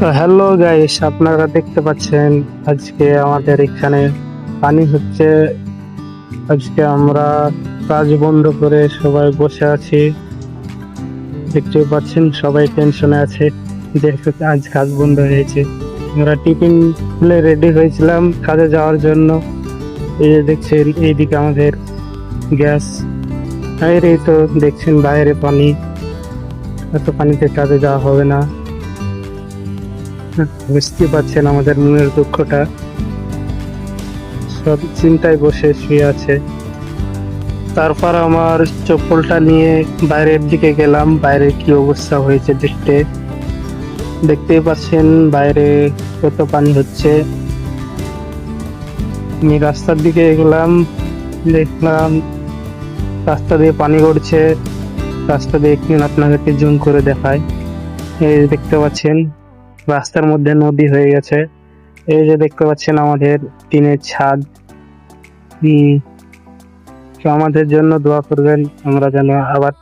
তো hello guys, আপনারা দেখতে পাচ্ছেন আজকে আমাদের এখানে পানি হচ্ছে। আজকে আমরা কাজ বন্ধ করে সবাই বসে আছি। দেখতে পাচ্ছেন সবাই টেনশনে আছে যে আজ কাজ বন্ধ হয়েছে। আমরা টিফিন খুলে রেডি হয়েছিলাম কাজে যাওয়ার জন্য। এই যে দেখছেন এইদিকে আমাদের গ্যাস, আর এই তো দেখছেন বাইরে পানি। এত পানিতে কাজে যাওয়া হবে না। বুঝতে পারছেন আমাদের মনের দুঃখটা। সব চিন্তায় বসে শুয়ে আছে। তারপর আমার চপ্পলটা নিয়ে বাইরের দিকে গেলাম, বাইরে কি অবস্থা হয়েছে দেখতেই পাচ্ছেন বাইরে কত পানি হচ্ছে। আমি রাস্তার দিকে গেলাম, দেখলাম রাস্তা দিয়ে পানি পড়ছে। রাস্তা দিয়ে একটু আপনাদেরকে জুম করে দেখায়। এই যে দেখতে পাচ্ছেন রাস্তার মধ্যে নদী হয়ে গেছে। এই যে দেখতে পাচ্ছেন আমাদের টিনের ছাদ। তো আমাদের জন্য দোয়া করবেন, আমরা যেন আবার